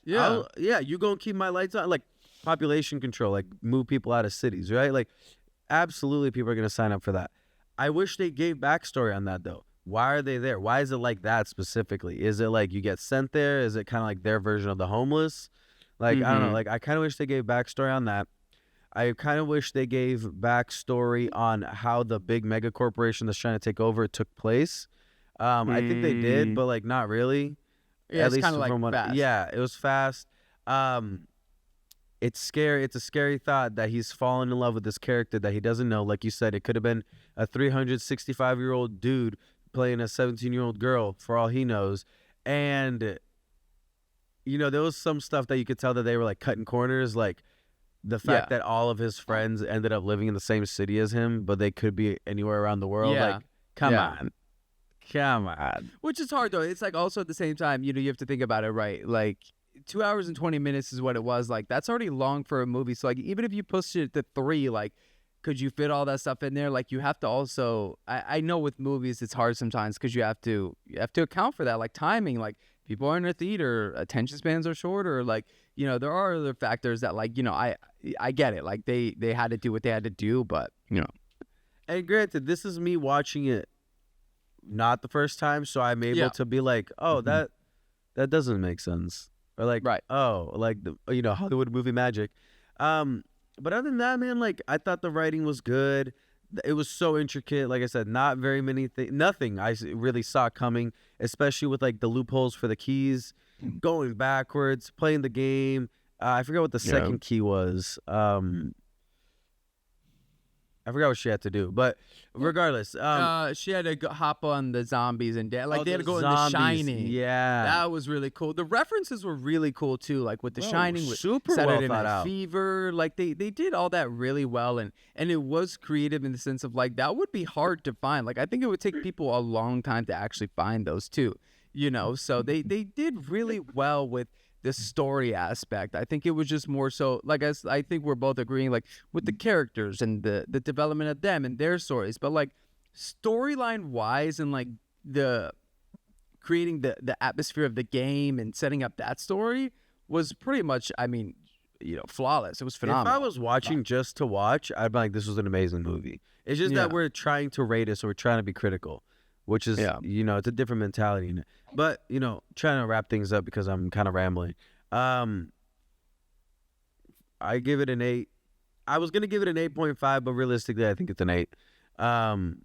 yeah, you gonna keep my lights on? Like population control, like move people out of cities, right? Like absolutely people are gonna sign up for that. I wish they gave backstory on that though. Why are they there? Why is it like that specifically? Is it like you get sent there? Is it kind of like their version of the homeless? Like, I don't know. Like I kind of wish they gave backstory on that. I kind of wish they gave backstory on how the big mega corporation that's trying to take over took place. I think they did, but like not really. Yeah, at it's least kind of like from fast. Yeah, it was fast. It's scary. It's a scary thought that he's fallen in love with this character that he doesn't know. Like you said, it could have been a 365-year-old dude playing a 17-year-old girl for all he knows. And, you know, there was some stuff that you could tell that they were like cutting corners, like the fact that all of his friends ended up living in the same city as him, but they could be anywhere around the world. Yeah. Like, come on. Which is hard though. It's like also at the same time, you know, you have to think about it, right? Like 2 hours and 20 minutes is what it was. Like that's already long for a movie. So like even if you push it to 3, like could you fit all that stuff in there? Like you have to also, I know with movies it's hard sometimes because you have to account for that, like timing. Like people are in a theater, attention spans are shorter. Like, you know, there are other factors that like, you know, I get it. Like they had to do what they had to do, but you know. And granted, this is me watching it not the first time, so I'm able to be like, oh, that doesn't make sense. Or like, oh, like the, you know, Hollywood movie magic. But other than that, man, like I thought the writing was good. It was so intricate. Like I said, not very many things. Nothing I really saw coming, especially with like the loopholes for the keys, going backwards, playing the game. I forgot what the second key was. I forgot what she had to do, but regardless, she had to hop on the zombies and they had to go in zombies, The Shining. Yeah, that was really cool. The references were really cool too, like with The Shining, with super Saturday well thought Night out. Fever. Like they did all that really well, and it was creative in the sense of like that would be hard to find. Like I think it would take people a long time to actually find those too, you know. So they did really well with the story aspect. I think it was just more so like I think we're both agreeing like with the characters and the development of them and their stories, but like storyline wise and like the creating the atmosphere of the game and setting up that story was pretty much, I mean, you know, flawless. It was phenomenal. If I was watching just to watch, I'd be like, this was an amazing movie. It's just that we're trying to rate it, so we're trying to be critical, which is, you know, it's a different mentality in it. But, you know, trying to wrap things up because I'm kind of rambling. I give it an 8. I was going to give it an 8.5, but realistically, I think it's an 8. And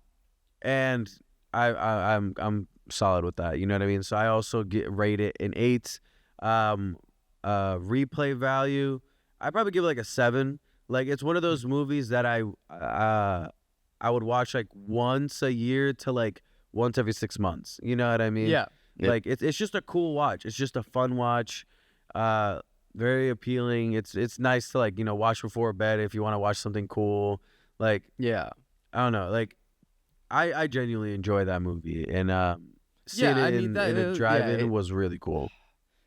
I'm solid with that. You know what I mean? So I also rate it an 8. Replay value, I probably give it like a 7. Like it's one of those movies that I would watch like once a year to like once every 6 months. You know what I mean? Yeah. Like it's just a cool watch. It's just a fun watch. Very appealing. It's nice to like, you know, watch before bed if you want to watch something cool. Like, I don't know. Like I genuinely enjoy that movie, and seeing it in a drive-in was really cool.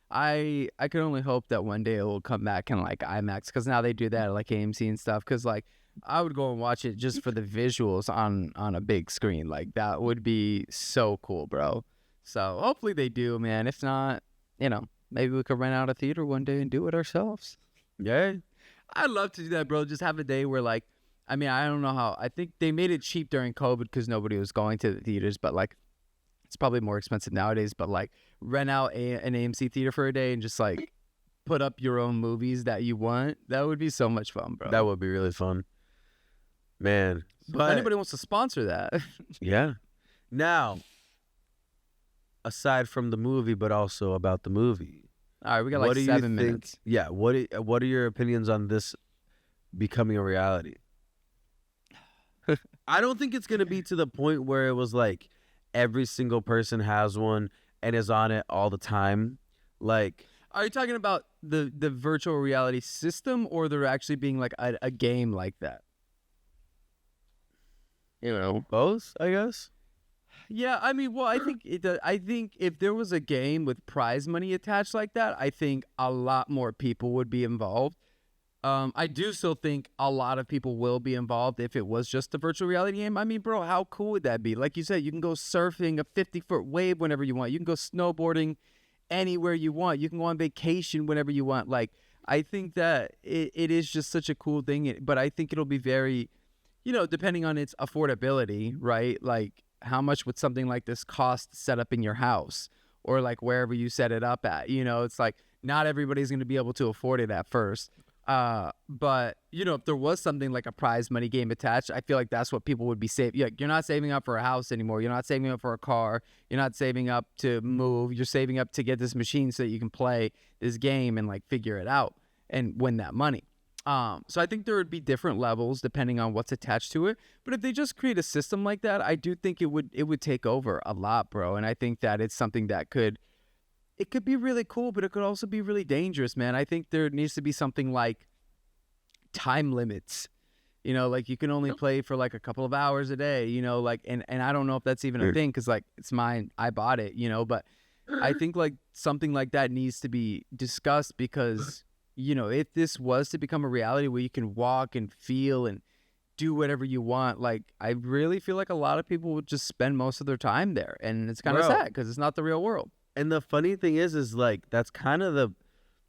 I could only hope that one day it will come back in like IMAX, because now they do that at like AMC and stuff. Because like I would go and watch it just for the visuals on a big screen. Like that would be so cool, bro. So hopefully they do, man. If not, you know, maybe we could rent out a theater one day and do it ourselves. Yeah, I'd love to do that, bro. Just have a day where like, I mean, I don't know how. I think they made it cheap during COVID because nobody was going to the theaters, but like it's probably more expensive nowadays. But like rent out an AMC theater for a day and just like put up your own movies that you want. That would be so much fun, bro. that would be really fun, man. But if anybody wants to sponsor that. Yeah. Now, aside from the movie, but also about the movie. All right, we got like 7 minutes. Yeah. What are your opinions on this becoming a reality? I don't think it's gonna be to the point where it was like every single person has one and is on it all the time. Like, are you talking about the virtual reality system, or there actually being like a game like that? you know, both, I guess. Yeah, I mean, well, I think if there was a game with prize money attached like that, I think a lot more people would be involved. I do still think a lot of people will be involved if it was just a virtual reality game. I mean, bro, how cool would that be? Like you said, you can go surfing a 50-foot wave whenever you want. You can go snowboarding anywhere you want. You can go on vacation whenever you want. Like, I think that it is just such a cool thing, but I think it'll be very, depending on its affordability, right? Like, how much would something like this cost to set up in your house or like wherever you set it up at? It's like not everybody's going to be able to afford it at first. But if there was something like a prize money game attached, I feel like that's what people would be saving. You're not saving up for a house anymore. You're not saving up for a car. You're not saving up to move. You're saving up to get this machine so that you can play this game and like figure it out and win that money. So I think there would be different levels depending on what's attached to it. But if they just create a system like that, I do think it would take over a lot, bro. And I think that it's something that could be really cool, but it could also be really dangerous, man. I think there needs to be something like time limits. Like you can only play for like a couple of hours a day, like and I don't know if that's even a thing because like it's mine. I bought it, but I think like something like that needs to be discussed because if this was to become a reality where you can walk and feel and do whatever you want, like I really feel like a lot of people would just spend most of their time there, and it's kind of sad because it's not the real world. And the funny thing is like that's kind of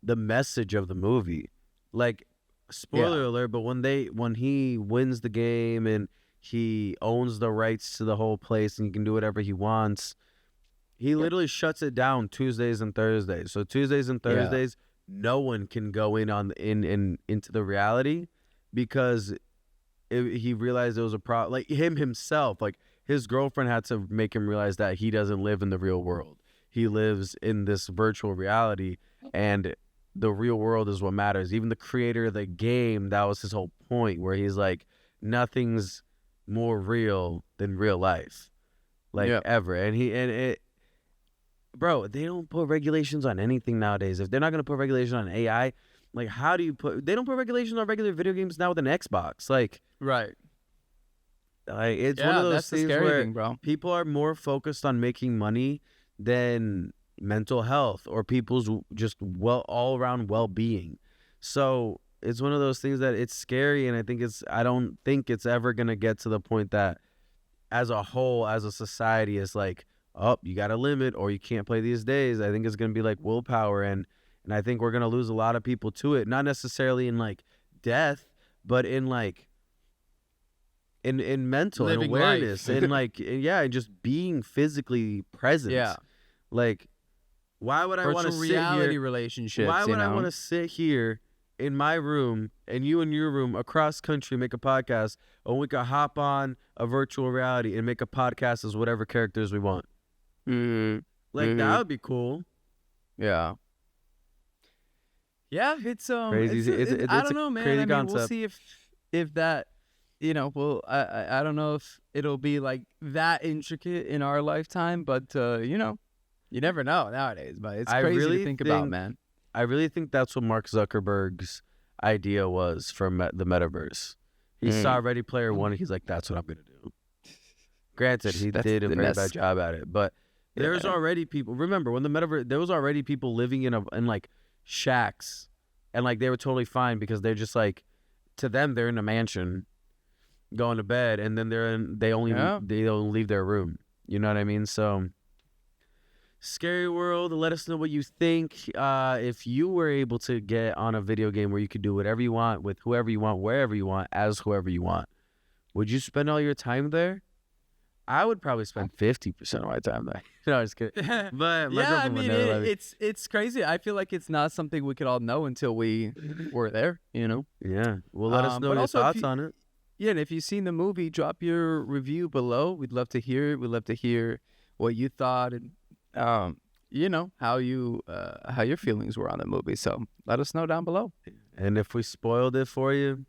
the message of the movie. Like, spoiler alert, but when he wins the game and he owns the rights to the whole place and he can do whatever he wants, he literally shuts it down Tuesdays and Thursdays. So Tuesdays and Thursdays, no one can go into the reality because he realized there was a problem. Like him himself, like his girlfriend had to make him realize that he doesn't live in the real world. He lives in this virtual reality, and the real world is what matters. Even the creator of the game, that was his whole point, where he's like, nothing's more real than real life, like ever. And bro, they don't put regulations on anything nowadays. If they're not gonna put regulations on AI, like how do you put? They don't put regulations on regular video games now with an Xbox, like right. Like it's one of those things where thing, bro. People are more focused on making money than mental health or people's just all around well-being. So it's one of those things that it's scary, and I don't think it's ever gonna get to the point that as a whole, as a society, is like, oh, you got a limit or you can't play these days. I think it's gonna be like willpower, and I think we're gonna lose a lot of people to it, not necessarily in like death, but in like in mental and awareness and like and just being physically present. Yeah, like why would I want to sit here? Relationships. Why would I want to sit here in my room and you in your room across country make a podcast, or we could hop on a virtual reality and make a podcast as whatever characters we want? Like that would be cool. Yeah. Yeah, it's crazy. It's I don't know, man. Crazy I mean, concept. we'll see if that, well, I don't know if it'll be like that intricate in our lifetime, but you never know nowadays. But it's crazy to think about, man. I really think that's what Mark Zuckerberg's idea was for the metaverse. He saw Ready Player One, and he's like, "That's what I'm gonna do." Granted, he did a very bad job at it, but there's already people. Remember when the metaverse? There was already people living in like shacks, and like they were totally fine because they're just like, to them they're in a mansion, going to bed, and then they don't leave their room. You know what I mean? So. Scary world. Let us know what you think. If you were able to get on a video game where you could do whatever you want with whoever you want, wherever you want, as whoever you want, would you spend all your time there? I would probably spend 50% of my time there. No, I'm just kidding. But I mean, it's crazy. I feel like it's not something we could all know until we were there. Yeah. Well, let us know your thoughts on it. Yeah, and if you've seen the movie, drop your review below. We'd love to hear it. We'd love to hear what you thought and how your feelings were on the movie. So let us know down below. And if we spoiled it for you,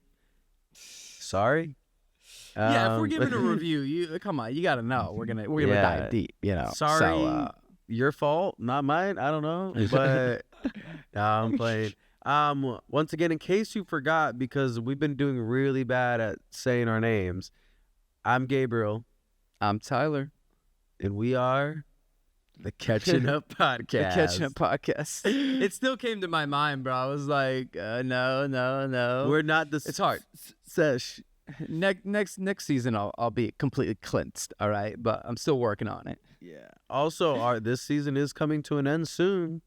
sorry. Yeah, if we're giving a review, you come on, you gotta know. We're gonna dive deep. Sorry, so, your fault, not mine. I don't know, but no, I'm playing. Once again, in case you forgot, because we've been doing really bad at saying our names, I'm Gabriel. I'm Tyler. And we are the Catching Up Podcast. The Catching Up Podcast. It still came to my mind, bro. I was like, no. We're not the It's hard. Sesh. Next season, I'll be completely cleansed, all right? But I'm still working on it. Yeah. Also, this season is coming to an end soon.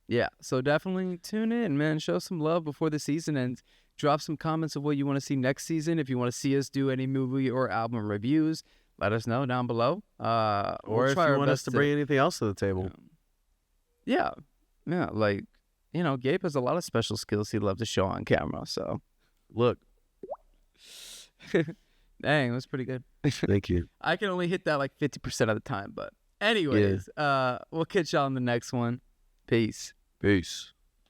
Yeah, so definitely tune in, man. Show some love before the season ends. Drop some comments of what you want to see next season. If you want to see us do any movie or album reviews, let us know down below. Or if you want us to bring anything else to the table. Yeah, like, Gabe has a lot of special skills he'd love to show on camera, so. Look. Dang, it was pretty good. Thank you. I can only hit that like 50% of the time, but anyways, we'll catch y'all on the next one. Peace. Peace.